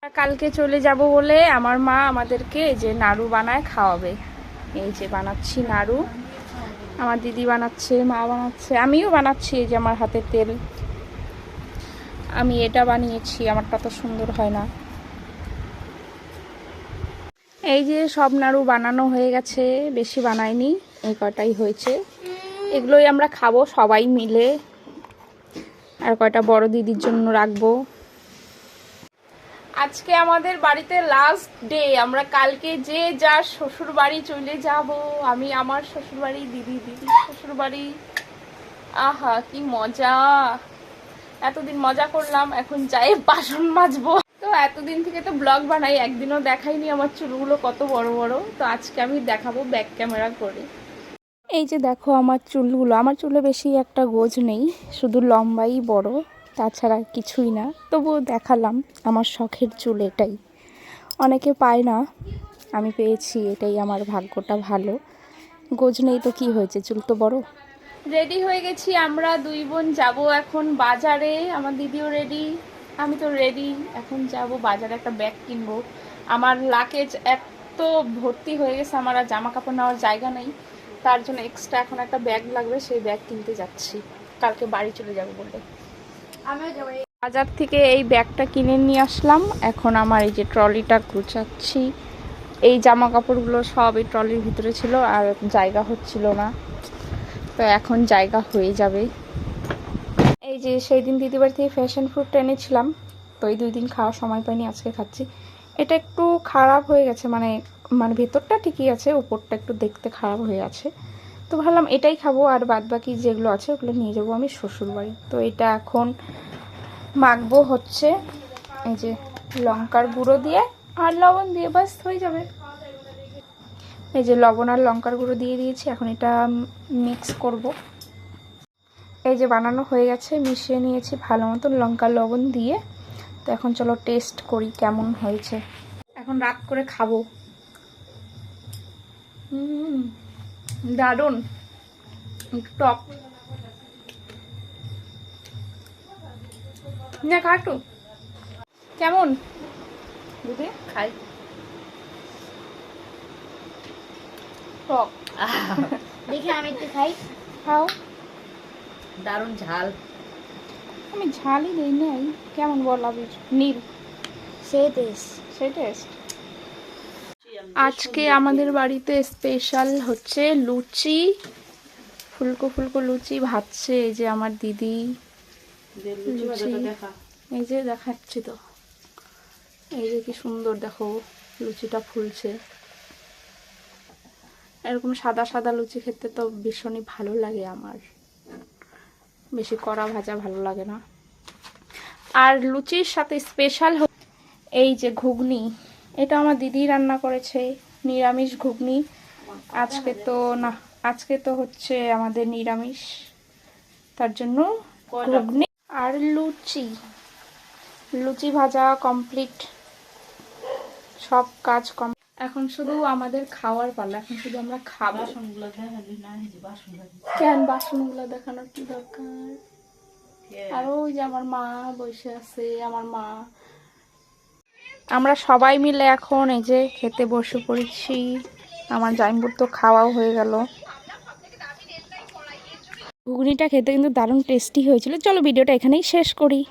কালকে চলে যাব বলে আমার মা আমাদেরকে এই যে নাড়ু বানায় খাওয়াবে। এই যে বানাচ্ছি নাড়ু, আমার দিদি বানাচ্ছে, মা বানাচ্ছে, আমিও বানাচ্ছি। এই যে আমার হাতে তেল, আমি এটা বানিয়েছি, আমারটা তো সুন্দর হয় না। এই যে সব নাড়ু বানানো হয়ে গেছে, বেশি বানাইনি, এই কটাই হয়েছে। এগুলোই আমরা খাবো সবাই মিলে, আর কয়টা বড় দিদির জন্য রাখবো। আজকে আমাদের বাড়িতে লাস্ট ডে, আমরা কালকে যে যার শ্বশুর বাড়ি চলে যাব। আমি আমার শ্বশুর বাড়ি, দিদি শ্বশুর বাড়ি। আহা কি মজা, এতদিন মজা করলাম, এখন যাই বাসন মাজবো। তো এতদিন থেকে তো ব্লগ বানাই, একদিনও দেখাইনি আমার চুলগুলো কত বড় বড়। তো আজকে আমি দেখাবো ব্যাক ক্যামেরা করে। এই যে দেখো আমার চুলগুলো, আমার চুলে বেশি একটা গোজ নেই, শুধু লম্বাই বড়, তাছাড়া কিছুই না। তবুও দেখালাম, আমার শখের চুল এটাই, অনেকে পায় না, আমি পেয়েছি, এটাই আমার ভাগ্যটা ভালো। গোজ নেই তো কি হয়েছে, চুল তো বড়। রেডি হয়ে গেছি আমরা দুই বোন, যাব এখন বাজারে। আমার দিদিও রেডি, আমি তো রেডি। এখন যাব বাজারে, একটা ব্যাগ কিনবো। আমার লাগেজ এত ভর্তি হয়ে গেছে, আমার আর জামা কাপড় নেওয়ার জায়গা নেই, তার জন্য এক্সট্রা এখন একটা ব্যাগ লাগবে, সেই ব্যাগ কিনতে যাচ্ছি, কালকে বাড়ি চলে যাবো বলে। বাজার থেকে এই ব্যাগটা কিনে নিয়ে আসলাম। এখন আমার এই যে ট্রলিটা গুছাচ্ছি, এই জামা কাপড়গুলো সব এই ট্রলির ভিতরে ছিল, আর জায়গা হচ্ছিল না, তো এখন জায়গা হয়ে যাবে। এই যে সেই দিন দিদিবাড়ি থেকে ফ্যাশন ফ্রুট এনেছিলাম, তো এই 2 দিন খাওয়ার সময় পাইনি, আজকে খাচ্ছি। এটা একটু খারাপ হয়ে গেছে, মানে ভেতরটা ঠিকই আছে, উপরটা একটু দেখতে খারাপ হয়ে আছে। তো ভাবলাম এটাই খাবো, আর বাদ বাকি যেগুলো আছে ওগুলো নিয়ে যাবো আমি শ্বশুর বাড়ি। তো এটা এখন মাখবো হচ্ছে এই যে লঙ্কার গুঁড়ো দিয়ে আর লবণ দিয়ে, বাস হয়ে যাবে। এই যে লবণ আর লঙ্কার গুঁড়ো দিয়ে দিয়েছি, এখন এটা মিক্স করব। এই যে বানানো হয়ে গেছে, মিশিয়ে নিয়েছি ভালো মতন লঙ্কা লবণ দিয়ে। তো এখন চলো টেস্ট করি কেমন হয়েছে, এখন রাত করে খাবো। দারুণ, টক না, কাটু কেমন দিদি খাই, টক। দেখি আমি একটু খাই। খাও। দারুণ ঝাল। আমি ঝালই দিই নাই, কেমন বল আবির? নীল সেই টেস্ট। সেই টেস্ট। আজকে আমাদের বাড়িতে স্পেশাল হচ্ছে লুচি, ফুলকো ফুলকো লুচি ভাজছে এই যে আমার দিদি। লুচি এই যে দেখাচ্ছি তো, এই যে কি সুন্দর দেখো লুচিটা ফুলছে। এরকম সাদা সাদা লুচি খেতে তো ভীষণই ভালো লাগে আমার, বেশি কড়া ভাজা ভালো লাগে না। আর লুচির সাথে স্পেশাল এই যে ঘুগনি, এটা আমার দিদি রান্না করেছে, নিরামিষ ঘুগনি। আজকে তো না, আজকে তো হচ্ছে আমাদের নিরামিষ, তার জন্য ঘুগনি আর লুচি। লুচি ভাজা কমপ্লিট, সব কাজ কম, এখন শুধু আমাদের খাওয়ার পালা, এখন শুধু আমরা খাবো। কেন বাসনগুলো দেখানোর কি দরকার? আর ওই যে আমার মা বসে আছে, আমার মা। আমরা সবাই মিলে এখন এই যে খেতে বসে পড়েছি, আমার জাইম্বুর তো খাওয়াও হয়ে গেল। ঘুগনিটা খেতে কিন্তু দারুণ টেস্টি হয়েছিল। চলো ভিডিওটা এখানেই শেষ করি।